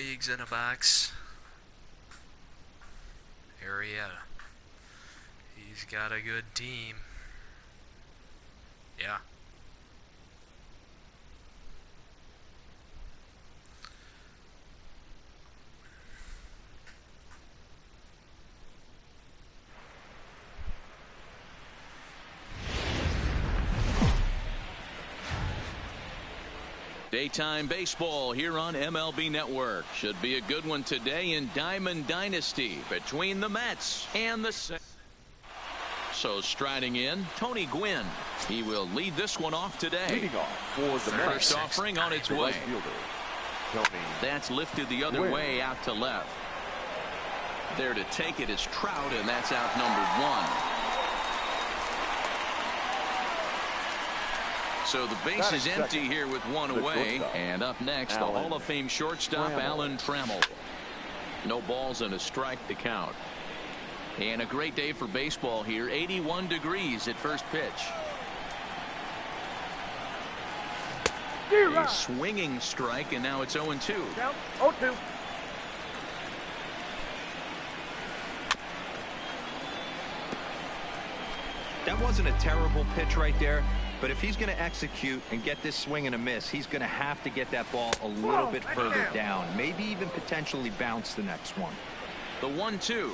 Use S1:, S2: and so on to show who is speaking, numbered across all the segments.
S1: Meigs in a box. Arrieta. He's got a good team. Yeah.
S2: Daytime baseball here on MLB Network. Should be a good one today in Diamond Dynasty between the Mets and the... So striding in, Tony Gwynn. He will lead this one off today.
S3: Leading off for the
S2: First offering on its way. That's lifted the other way out to left. There to take it is Trout, and that's out number 1. So the base is empty here with one away. And up next, the Hall of Fame shortstop, Alan Trammell. No balls and a strike to count. And a great day for baseball here. 81 degrees at first pitch. A swinging strike, and now it's 0-2.
S3: 0-2.
S4: That wasn't a terrible pitch right there. But if he's going to execute and get this swing and a miss, he's going to have to get that ball a little bit further down. Maybe even potentially bounce the next one.
S2: The 1-2.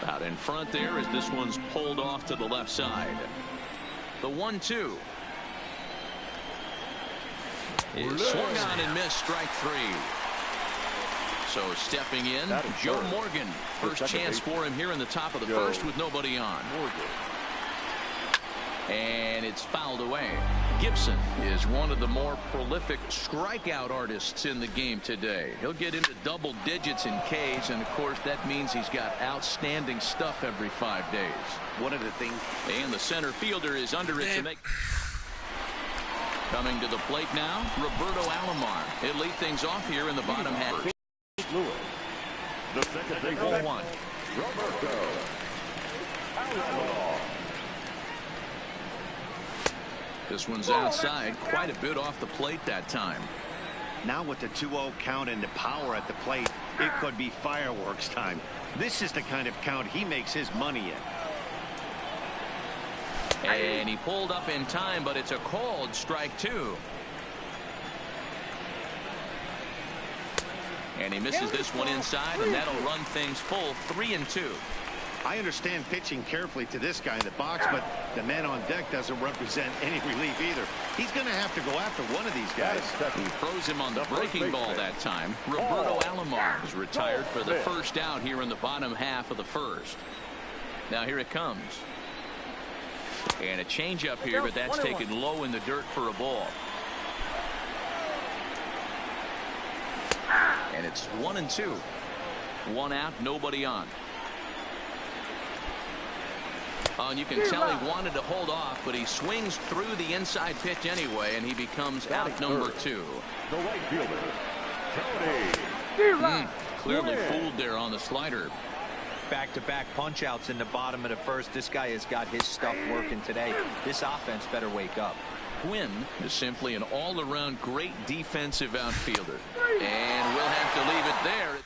S2: Out in front there as this one's pulled off to the left side. The 1-2. Is swung on and missed, strike 3. So stepping in, Joe Morgan. First chance for him here in the top of the first with nobody on. And it's fouled away. Gibson is one of the more prolific strikeout artists in the game today. He'll get into double digits in Ks, and of course that means he's got outstanding stuff every 5 days.
S4: One of the things.
S2: And the center fielder is under it to make. Coming to the plate now, Roberto Alomar. He'll lead things off here in the bottom half.
S3: The second base
S2: 0-1.
S3: Roberto Alomar.
S2: This one's outside, quite a bit off the plate that time.
S5: Now with the 2-0 count and the power at the plate, it could be fireworks time. This is the kind of count he makes his money in.
S2: And he pulled up in time, but it's a called strike 2. And he misses this one inside, and that'll run things full 3-2.
S5: I understand pitching carefully to this guy in the box, but the man on deck doesn't represent any relief either. He's going to have to go after one of these guys.
S2: He throws him on the breaking ball that time. Roberto Alomar is retired for the first out here in the bottom half of the first. Now here it comes. And a changeup here, but that's taken low in the dirt for a ball. And it's 1-2. One out, nobody on. And you can tell he wanted to hold off, but he swings through the inside pitch anyway, and he becomes out number 2.
S3: The right fielder, Tony.
S2: Clearly fooled there on the slider.
S4: Back-to-back punch-outs in the bottom of the first. This guy has got his stuff working today. This offense better wake up.
S2: Gwynn is simply an all-around great defensive outfielder. And we'll have to leave it there.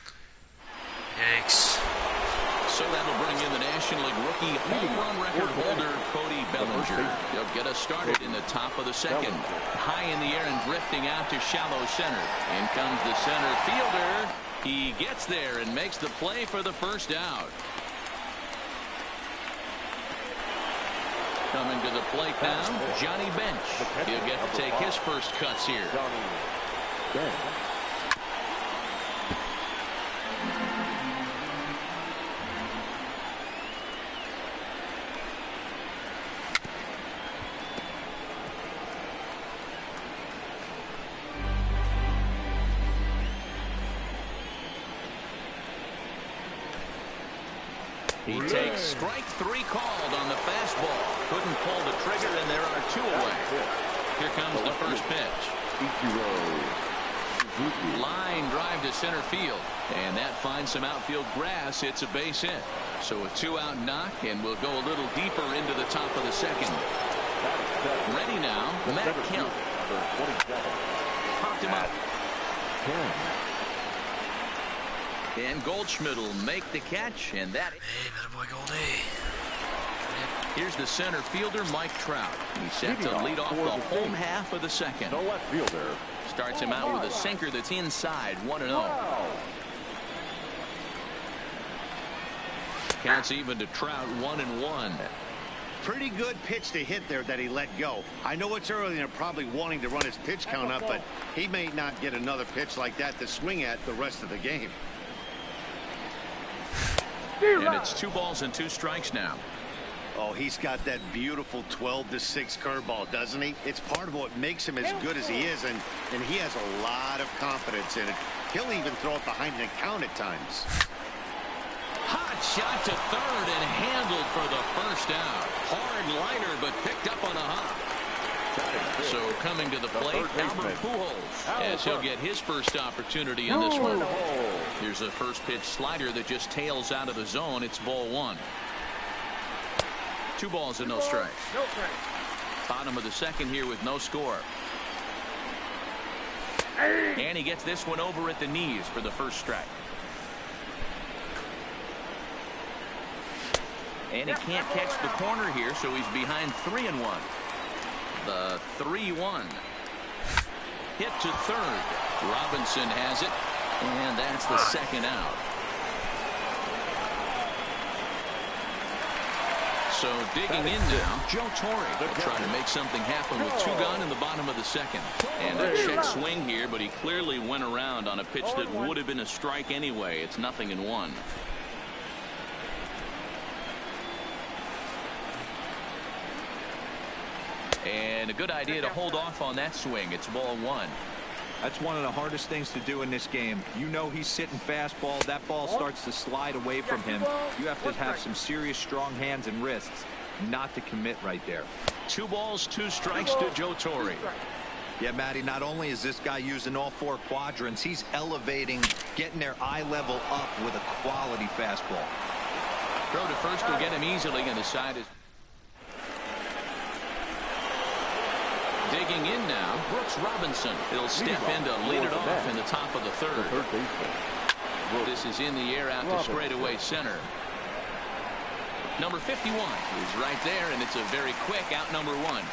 S1: Yikes.
S2: So that'll bring in the National League rookie home run record holder, Cody Bellinger. He'll get us started in the top of the second. High in the air and drifting out to shallow center. In comes the center fielder. He gets there and makes the play for the first out. Coming to the plate now, Johnny Bench. He'll get to take his first cuts here. He takes strike 3 called on the fastball. Couldn't pull the trigger, and there are 2 away. Here comes the first pitch. Line drive to center field, and that finds some outfield grass. It's a base hit. So a 2-out knock, and we'll go a little deeper into the top of the second. Ready now, Matt Kemp.
S3: number 27.
S2: Popped him up. And Goldschmidt will make the catch, and that.
S1: Hey, better boy Goldie.
S2: Here's the center fielder, Mike Trout. He's set to lead off the home half of the second.
S3: The left fielder.
S2: Starts him out with a sinker that's inside, 1-0.
S3: Wow.
S2: Counts even to Trout, 1-1.
S5: Pretty good pitch to hit there that he let go. I know it's early and they're probably wanting to run his pitch count up, but he may not get another pitch like that to swing at the rest of the game.
S2: And it's 2 balls and 2 strikes now.
S5: Oh, he's got that beautiful 12-6 curveball, doesn't he? It's part of what makes him as good as he is, and he has a lot of confidence in it. He'll even throw it behind the count at times.
S2: Hot shot to third and handled for the first out. Hard liner, but picked up on a hop. So coming to the plate, Albert Pujols, as he'll get his first opportunity in this one. Here's a first pitch slider that just tails out of the zone. It's ball 1. 2 balls and no strikes. Bottom of the second here with no score. And he gets this one over at the knees for the first strike. And he can't catch the corner here, so he's behind 3-1. The 3-1. Hit to third. Robinson has it, and that's the second out. So digging in now, Joe Torre trying to make something happen with 2 gone in the bottom of the second. And a check swing here, but he clearly went around on a pitch that would have been a strike anyway. It's 0-1. And a good idea to hold off on that swing. It's ball 1.
S4: That's one of the hardest things to do in this game. You know he's sitting fastball. That ball starts to slide away from him. You have to have some serious strong hands and wrists not to commit right there.
S2: 2 balls, 2 strikes to Joe Torre.
S4: Yeah, Matty, not only is this guy using all 4 quadrants, he's elevating, getting their eye level up with a quality fastball.
S2: Throw to first will get him easily, and the side is. Digging in now, Brooks Robinson. He'll step in to lead it off in the top of the third. This is in the air out to straightaway center. Number 51 is right there, and it's a very quick out number 1.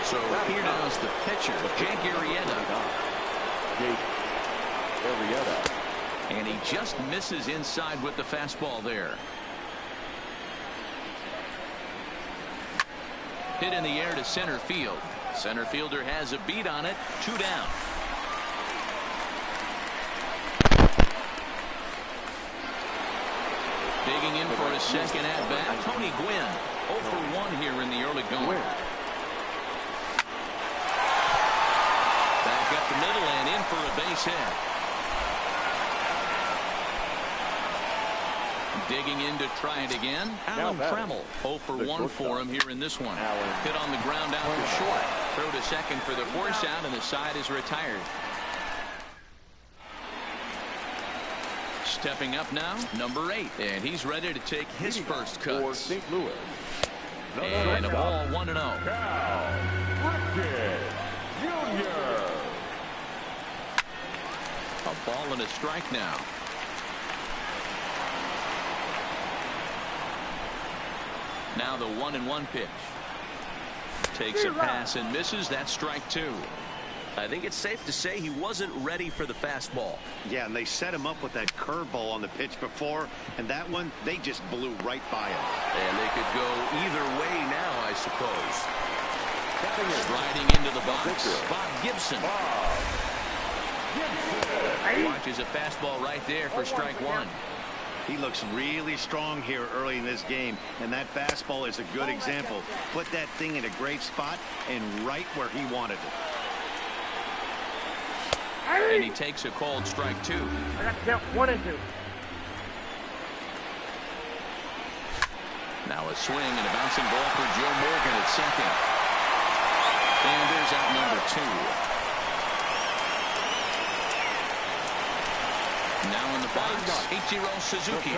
S2: So here now is the pitcher, Jake Arrieta. And he just misses inside with the fastball there. Hit in the air to center field. Center fielder has a beat on it. 2 down. Digging in for a second at bat, Tony Gwynn. 0 for 1 here in the early going. Back up the middle and in for a base hit. Digging in to try it again. Alan Trammell. 0 for 1 for him here in this one. Hit on the ground out to short. Throw to second for the force out, and the side is retired. Stepping up now, number 8. And he's ready to take his first cuts.
S3: St. Louis.
S2: And a ball 1-0.
S3: Jr.
S2: A ball and a strike now. Now the 1-1 pitch. Takes a pass and misses. That's strike 2.
S6: I think it's safe to say he wasn't ready for the fastball.
S5: Yeah, and they set him up with that curveball on the pitch before, and that one, they just blew right by him.
S6: And they could go either way now, I suppose.
S2: Striding into the box, Bob Gibson. Watches a fastball right there for strike 1.
S5: He looks really strong here early in this game, and that fastball is a good example. Put that thing in a great spot and right where he wanted it.
S2: And he takes a called strike 2.
S3: I got to count 1 and 2.
S2: Now a swing and a bouncing ball for Joe Morgan at second. And there's out number 2. Now in the box, Ichiro Suzuki.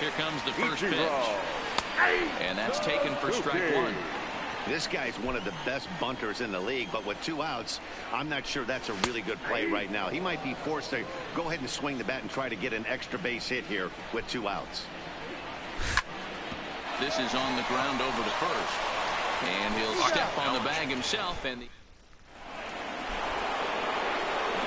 S2: Here comes the first pitch. And that's taken for strike 1.
S5: This guy's one of the best bunters in the league, but with 2 outs, I'm not sure that's a really good play right now. He might be forced to go ahead and swing the bat and try to get an extra base hit here with 2 outs.
S2: This is on the ground over to first. And he'll step on the bag himself. And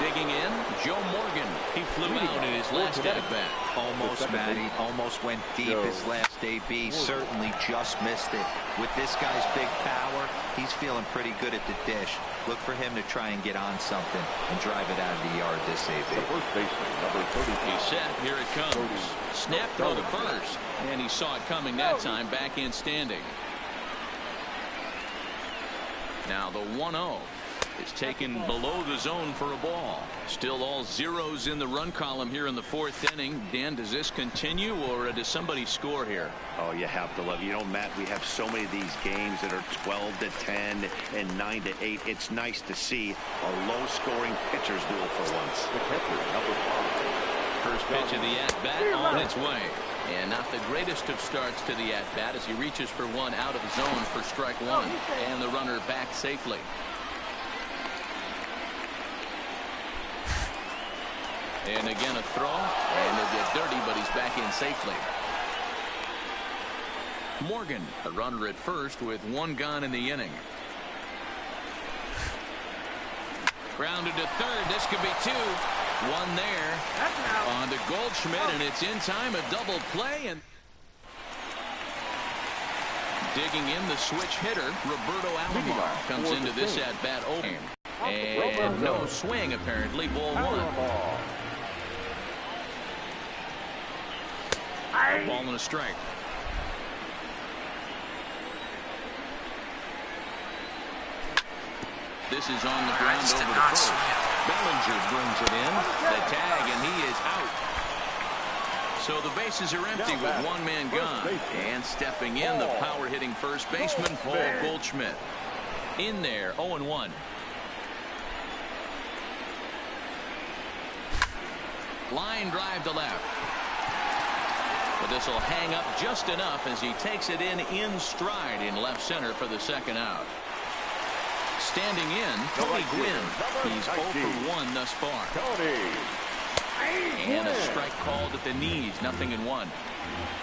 S2: digging in, Joe Morgan. He flew out in his last at-bat.
S4: Almost, Matty. Almost went deep his last AB. Certainly just missed it. With this guy's big power, he's feeling pretty good at the dish. Look for him to try and get on something and drive it out of the yard this AB.
S2: He's set. Here it comes. Snap throw to first. And he saw it coming that time. Back in standing. Now the 1-0 is taken below the zone for a ball. Still all zeros in the run column here in the 4th inning. Dan, does this continue or does somebody score here?
S5: Oh, you have to love. You know, Matt, we have so many of these games that are 12-10 and 9-8. It's nice to see a low-scoring pitcher's duel for once.
S2: First pitch of the at-bat on its way. And not the greatest of starts to the at-bat as he reaches for one out of the zone for strike 1. And the runner back safely. And again a throw. And it'll get dirty, but he's back in safely. Morgan, a runner at first with 1 gone in the inning. Grounded to third. This could be 2. 1 there on to Goldschmidt, and it's in time. A double play, and digging in the switch hitter Roberto Alomar comes into this at bat open, and no swing apparently. Ball 1. A ball and a strike. This is on the ground over to first. Bellinger brings it in. The tag, and he is out. So the bases are empty with 1 man gone. And stepping in, the power-hitting first baseman, Paul Goldschmidt. In there, 0-1. Line drive to left. But this will hang up just enough as he takes it in stride in left center for the 2nd out. Standing in, Tony Gwynn. He's 0 for 1 thus far. And a strike called at the knees. 0-1.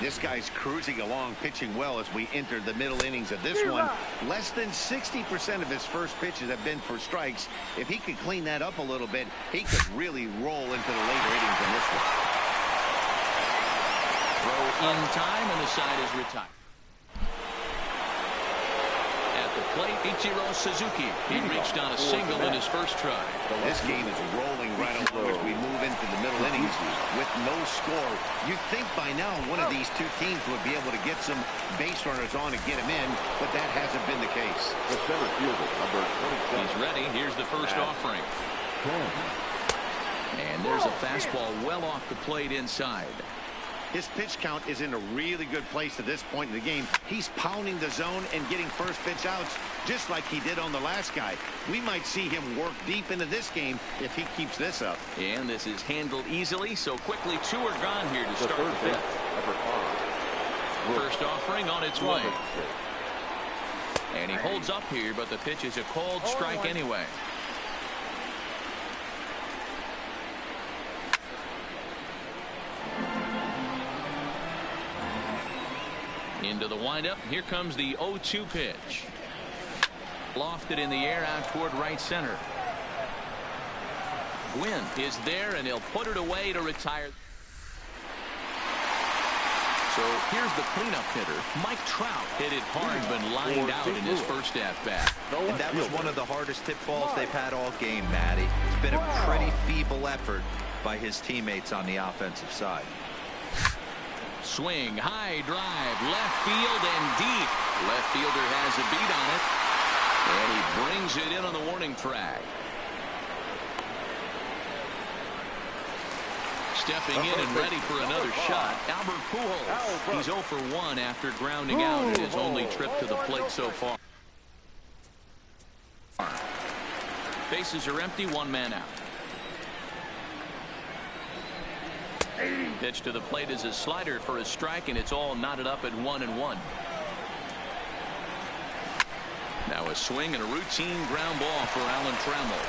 S5: This guy's cruising along, pitching well as we enter the middle innings of this one. Less than 60% of his first pitches have been for strikes. If he could clean that up a little bit, he could really roll into the later innings in this one.
S2: Throw in time, and the side is retired. Plate, Ichiro Suzuki. He reached on a single in his first try.
S5: This game is rolling right along as we move into the middle innings with no score. You'd think by now one of these 2 teams would be able to get some base runners on and get him in, but that hasn't been the case.
S3: The center fielder, number 27.
S2: He's ready. Here's the first offering. And there's a fastball well off the plate inside.
S5: His pitch count is in a really good place at this point in the game. He's pounding the zone and getting first pitch outs just like he did on the last guy. We might see him work deep into this game if he keeps this up.
S2: And this is handled easily, so quickly 2 are gone here to start the 5th. First offering on its way. And he holds up here, but the pitch is a called strike anyway. Into the windup. Here comes the 0-2 pitch. Lofted in the air out toward right center. Gwynn is there, and he'll put it away to retire. So here's the cleanup hitter. Mike Trout hit it hard, but lined out in his first at-bat.
S4: And that was one of the hardest hit balls they've had all game, Matty. It's been a pretty feeble effort by his teammates on the offensive side.
S2: Swing, high drive, left field and deep. Left fielder has a beat on it. And he brings it in on the warning track. Stepping in and ready for another shot, Albert Pujols. He's 0 for 1 after grounding out in his only trip to the plate so far. Bases are empty, 1 man out. Pitch to the plate is a slider for a strike, and it's all knotted up at 1-1. Now a swing and a routine ground ball for Alan Trammell.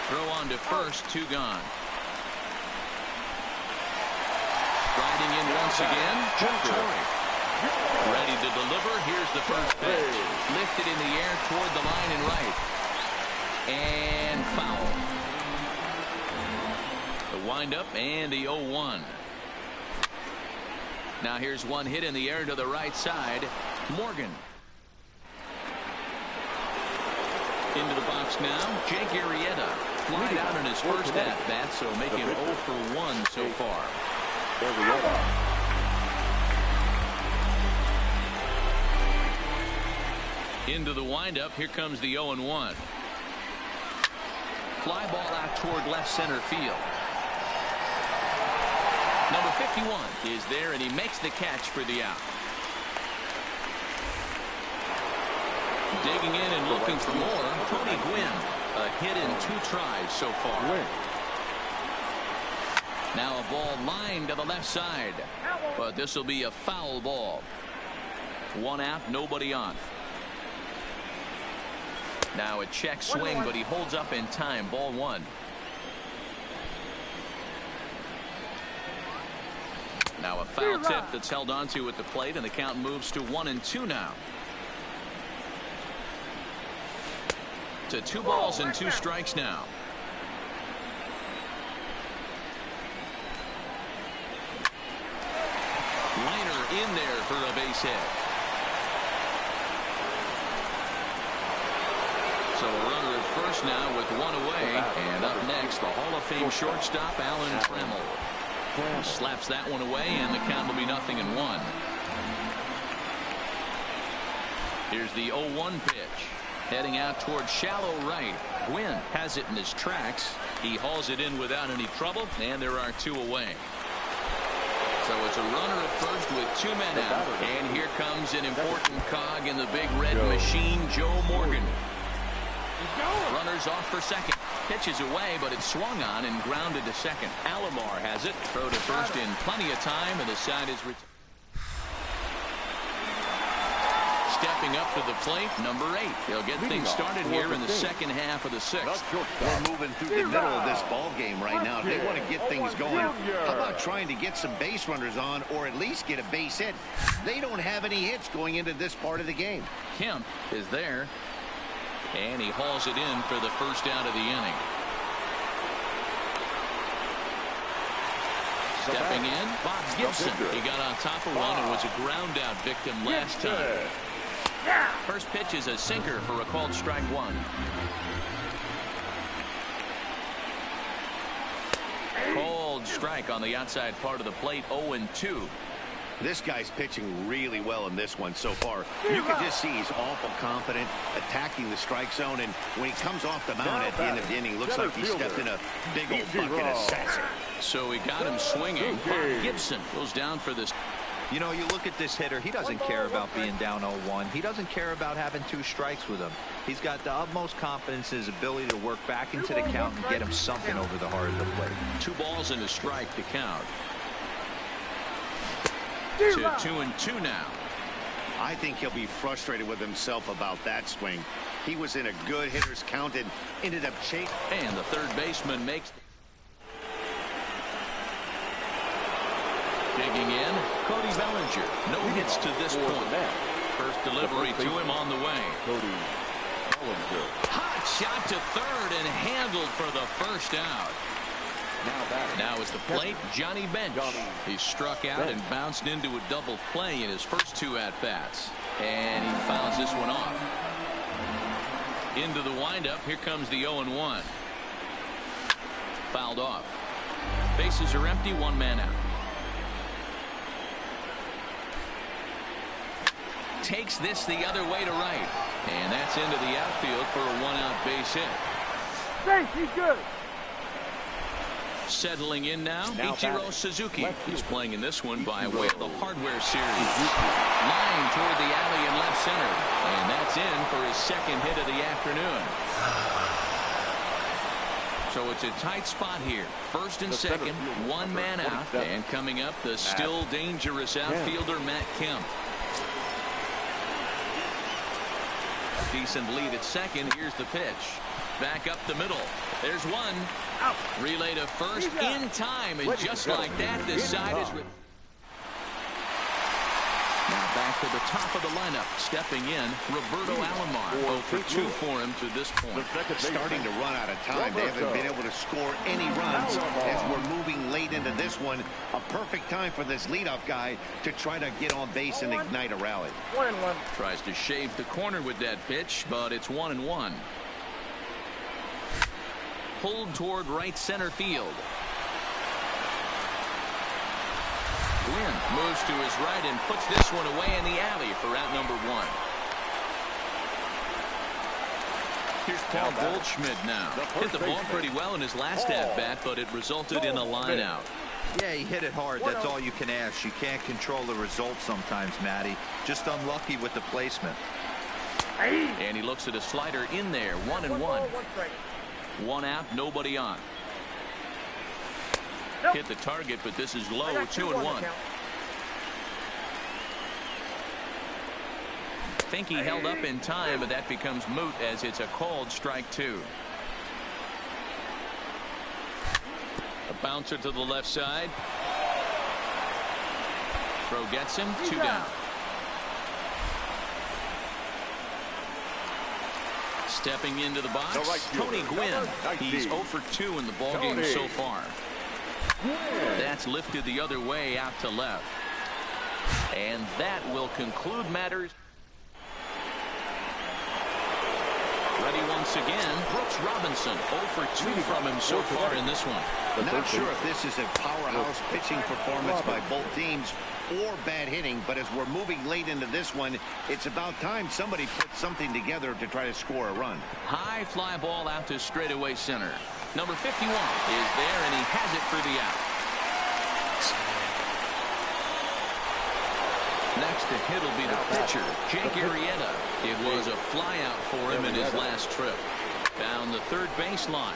S2: Throw on to first, 2 gone. Riding in once again, Joe Torre. Ready to deliver. Here's the first pitch. Lifted in the air toward the line and right. And foul. The windup and the 0-1. Now here's one hit in the air to the right side. Morgan. Into the box now. Jake Arrieta. Flied out in his first at-bat, so making 0 for 1 so far. Into the windup. Here comes the 0-1. Fly ball out toward left center field. Number 51 is there, and he makes the catch for the out. Digging in and looking for more, Tony Gwynn. A hit in 2 tries so far. Now a ball lined to the left side, but this will be a foul ball. 1 out, nobody on. Now a check swing, but he holds up in time. Ball 1. Now a foul tip that's held onto at the plate, and the count moves to 1-2 now. To 2 balls and 2 strikes now. Liner in there for a base hit. So a runner at first now with 1 away. And up next, the Hall of Fame shortstop, Alan Trammell. Slaps that one away, and the count will be 0-1. Here's the 0-1 pitch. Heading out towards shallow right. Gwynn has it in his tracks. He hauls it in without any trouble, and there are 2 away. So it's a runner at first with 2 men out. And here comes an important cog in the big red machine, Joe Morgan. Runners off for second. Pitches away, but it's swung on and grounded to second. Alomar has it. Throw to first in plenty of time, and the side is returned. Stepping up to the plate, number 8. He'll get things started here in the second half of the 6th.
S5: We're moving through the middle of this ball game right now. If they want to get things going, how about trying to get some base runners on, or at least get a base hit? They don't have any hits going into this part of the game.
S2: Kemp is there, and he hauls it in for the first out of the inning. Stepping in, Bob Gibson. He got on top of one and was a ground out victim last time. First pitch is a sinker for a called strike 1. Called strike on the outside part of the plate. 0-2.
S5: This guy's pitching really well in this one so far. You can just see he's awful confident, attacking the strike zone, and when he comes off the mound at the end of the inning, looks like he stepped in a big old bucket assassin.
S2: So he got him swinging. Bob Gibson goes down for this.
S4: You know, you look at this hitter, he doesn't care about being down 0-1. He doesn't care about having 2 strikes with him. He's got the utmost confidence in his ability to work back into the count and get him something over the heart of the plate.
S2: 2 balls and a strike to count. To 2-2 now.
S5: I think he'll be frustrated with himself about that swing. He was in a good hitter's count and ended up chasing.
S2: And the third baseman makes. Digging in, Cody Bellinger. No hits to this point. First delivery to him on the way. Hot shot to third and handled for the first out. Now at the plate, Johnny Bench. He struck out and bounced into a double play in his first 2 at-bats. And he fouls this one off. Into the windup, here comes the 0-1. Fouled off. Bases are empty, 1 man out. Takes this the other way to right. And that's into the outfield for a 1-out base hit.
S7: He's good.
S2: Settling in now, Ichiro Suzuki. He's playing in this one by way of the Hardware Series. Line toward the alley in left center. And that's in for his 2nd hit of the afternoon. So it's a tight spot here. First and second, 1 man out. And coming up, the still dangerous outfielder, Matt Kemp. Decent lead at second. Here's the pitch. Back up the middle. There's one.
S7: Out.
S2: Relay to first in time. And just like that, this side is... Now back to the top of the lineup. Stepping in, Roberto Alomar. 0 for 2 for him to this point.
S5: Starting to run out of time. They haven't been able to score any runs as we're moving late into this one. A perfect time for this leadoff guy to try to get on base and ignite a rally.
S7: 1-1.
S2: Tries to shave the corner with that pitch, but it's 1-1. Pulled toward right center field. Gwynn moves to his right and puts this one away in the alley for out number 1. Here's Paul Goldschmidt now. Hit the ball pretty well in his last at-bat, but it resulted in a line out.
S4: Yeah, he hit it hard. That's all you can ask. You can't control the result sometimes, Matty. Just unlucky with the placement.
S2: And he looks at a slider in there. 1-1. 1 out, nobody on. Hit the target, but this is low. 2-1. Think he held up in time, but that becomes moot as it's a called strike 2. A bouncer to the left side. Throw gets him. 2 down. Stepping into the box, Tony Gwynn. He's 0 for 2 in the ballgame so far. That's lifted the other way out to left. And that will conclude matters. Ready once again, Brooks Robinson. 0 for 2 from him so far in this one.
S5: Not sure if this is a powerhouse pitching performance by both teams or bad hitting, but as we're moving late into this one, it's about time somebody puts something together to try to score a run.
S2: High fly ball out to straightaway center. Number 51 is there, and he has it for the out. Next to hit will be the pitcher, Jake Arrieta. It was a fly out for him in his last trip. Down the third baseline.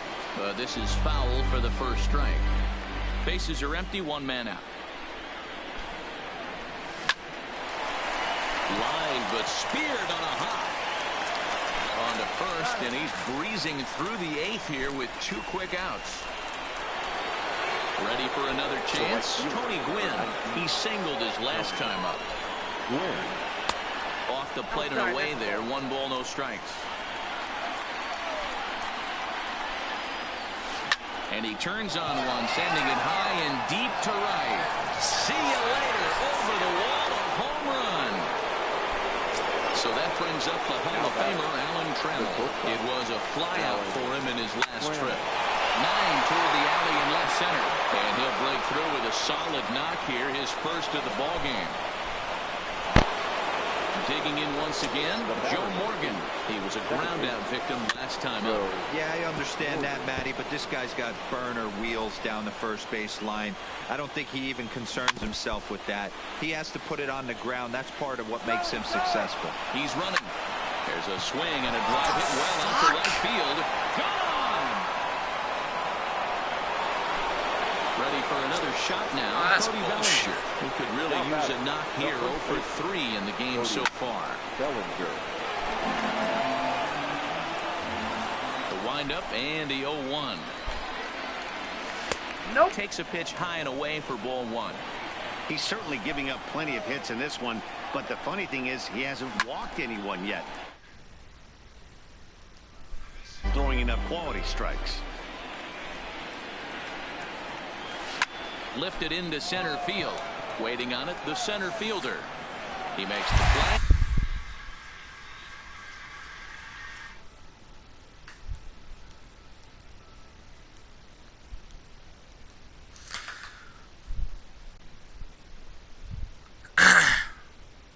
S2: This is foul for the first strike. Bases are empty, 1 man out. Line, but speared on a hop. On to first, and he's breezing through the 8th here with 2 quick outs. Ready for another chance? Tony Gwynn. He singled his last time up. Off the plate and away there. 1 ball, no strikes. And he turns on one, sending it high and deep to right. See you later. Over the wall, a home run. So that brings up the Hall of Famer, Alan Trammell. It was a flyout for him in his last trip. 9 toward the alley in left center. And he'll break through with a solid knock here, his first of the ball game. Digging in once again, Joe Morgan. He was a ground-out victim last time up.
S4: Yeah, I understand that, Matty, but this guy's got burner wheels down the first base line. I don't think he even concerns himself with that. He has to put it on the ground. That's part of what makes him successful.
S2: He's running. There's a swing and a drive hit well out to left field. Gone! Ready for another shot now. Cody Bellinger, who could really use a knock here. 0 for 3 in the game so far.
S3: Bellinger.
S2: The windup and the 0-1.
S7: Nope.
S2: Takes a pitch high and away for ball 1.
S5: He's certainly giving up plenty of hits in this one, but the funny thing is he hasn't walked anyone yet. Throwing enough quality strikes.
S2: Lifted into center field. Waiting on it, the center fielder. He makes the play.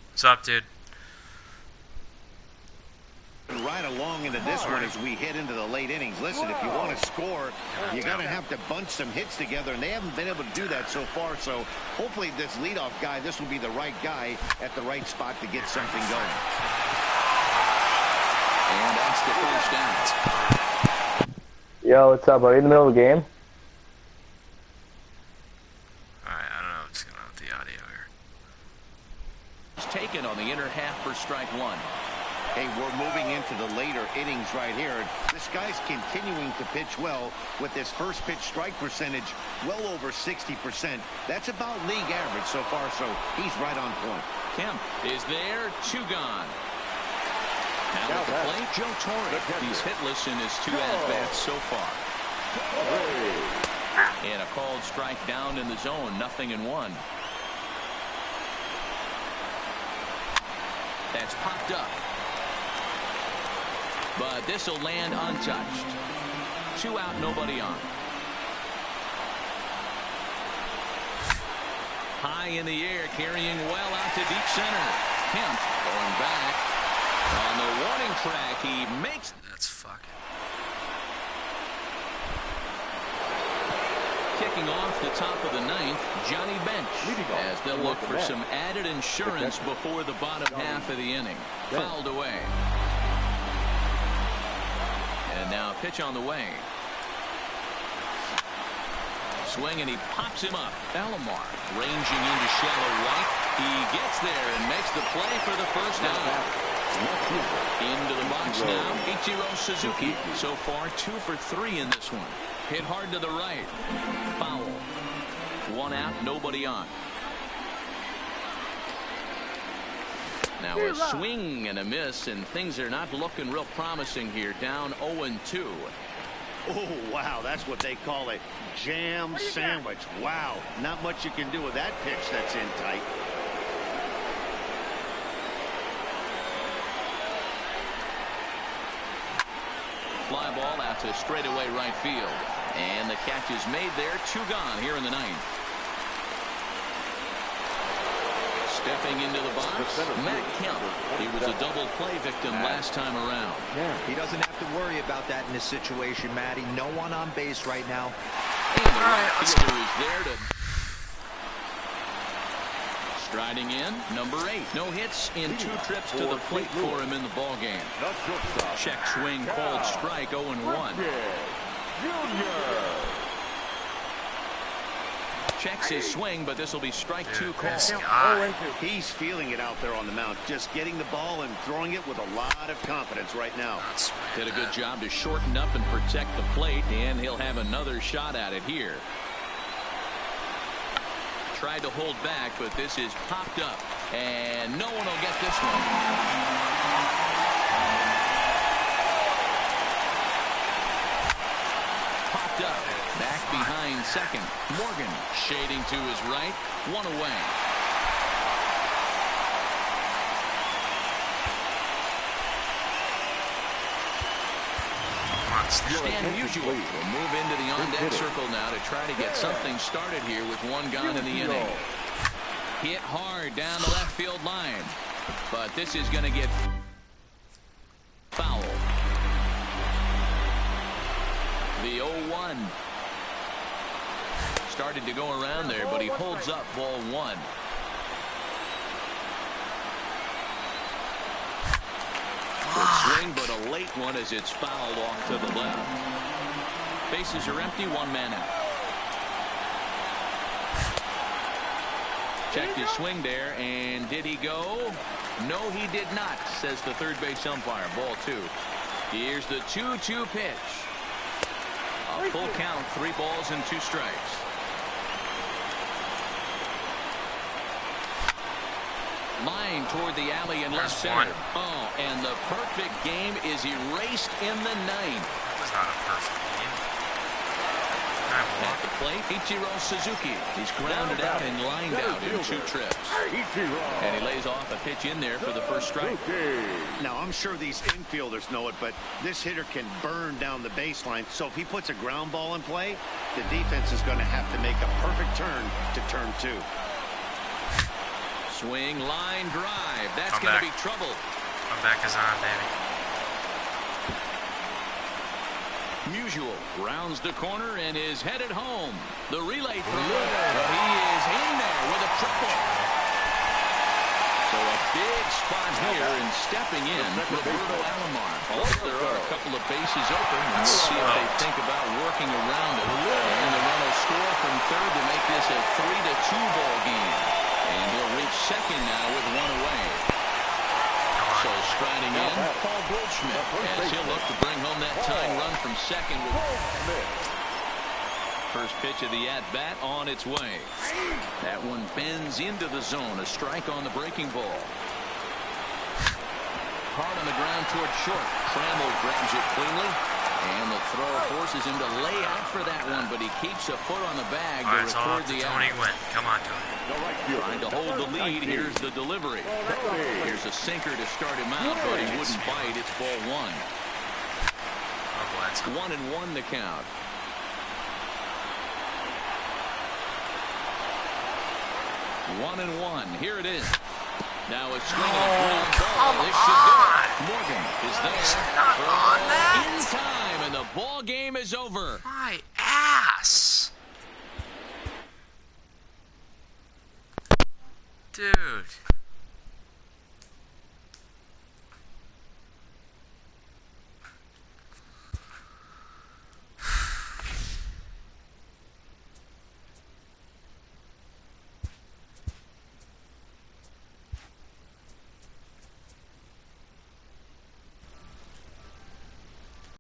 S1: What's up, dude?
S5: Right along into this one as we head into the late innings. Listen, if you want to score, you're going to have to bunch some hits together, and they haven't been able to do that so far. So hopefully this leadoff guy, this will be the right guy at the right spot to get something going.
S2: And that's the first down.
S8: Yo, what's up? Are you in the middle of the game?
S1: Alright, I don't know what's going on with the audio here.
S2: Taken on the inner half for strike 1.
S5: Hey, we're moving into the later innings right here. This guy's continuing to pitch well with his first pitch strike percentage well over 60%. That's about league average so far, so he's right on point.
S2: Kemp is there, 2 gone. Now at the plate, Joe Torre. He's hitless in his 2 at-bats so far. And a called strike down in the zone, 0-1. That's popped up. But this will land untouched. 2 out, nobody on. High in the air, carrying well out to deep center. Kemp going back. On the warning track, he makes...
S1: That's fucking...
S2: Kicking off the top of the 9th, Johnny Bench, as they'll look for some added insurance before the bottom half of the inning. Fouled away. And now a pitch on the way. Swing, and he pops him up. Alomar ranging into shallow right. He gets there and makes the play for the first out. Into the box now, Ichiro Suzuki. So far, 2 for 3 in this one. Hit hard to the right. Foul. 1 out, nobody on. Now a swing and a miss, and things are not looking real promising here. Down 0-2.
S5: Oh, wow, that's what they call a jam sandwich. Wow, not much you can do with that pitch that's in tight.
S2: Fly ball out to straightaway right field. And the catch is made there. 2 gone here in the 9th. Stepping into the box, Matt Kemp. He was a double play victim last time around.
S4: He doesn't have to worry about that in this situation, Matty. No one on base right now.
S2: And the right fielder is there to... Striding in, number 8. No hits in 2 trips to the plate for him in the ballgame. Check swing, called strike, 0-1. Checks his swing, but this will be strike 2 call.
S5: He's feeling it out there on the mound, just getting the ball and throwing it with a lot of confidence right now.
S2: Did a good job to shorten up and protect the plate, and he'll have another shot at it here. Tried to hold back, but this is popped up, and no one will get this one. Popped up. Back behind second. Morgan shading to his right. 1 away. Stan Musial will move into the on-deck circle now to try to get something started here with 1 gone in the inning. Hit hard down the left field line. But this is going to get foul. The 0-1. Started to go around there, but he holds up ball 1. Good swing, but a late one as it's fouled off to the left. Bases are empty, 1 man out. Checked his swing there, and did he go? No, he did not, says the third base umpire. Ball 2. Here's the 2-2 pitch. A full count, 3 balls and 2 strikes. Line toward the alley in left center. Oh, and the perfect game is erased in the 9th.
S1: That was not a perfect game.
S2: At the plate, Ichiro Suzuki. He's grounded out and lined out in 2 trips. And he lays off a pitch in there for the first strike.
S5: Now, I'm sure these infielders know it, but this hitter can burn down the baseline. So if he puts a ground ball in play, the defense is going to have to make a perfect turn to turn 2.
S2: Swing, line, drive. That's going to be trouble.
S1: Comeback is on, baby.
S2: Musial rounds the corner and is headed home. The relay throw. He is in there with a triple. So a big spot here, and stepping in, Roberto Alomar. Also, there are a couple of bases open, and we'll see if they think about working around it. And the run will score from third to make this a 3-2 ball game. And he'll reach second now with 1 away. Also striding in, Paul Goldschmidt, as he'll look to bring home that tying run from second. First pitch of the at-bat on its way. That one bends into the zone. A strike on the breaking ball. Hard on the ground towards short. Trammell grabs it cleanly. And the throw forces him to lay out for that one, but he keeps a foot on the bag to record the out.
S1: Tony Gwynn. Come on, Tony.
S2: Trying to hold the lead. Here's the delivery. Here's a sinker to start him out, but he wouldn't bite. It's ball one. 1-1 the count. One and one. Here it is. Now a swing and a ground ball. This should do it. Morgan is there in time, and the ball game is over.
S1: My ass. Dude.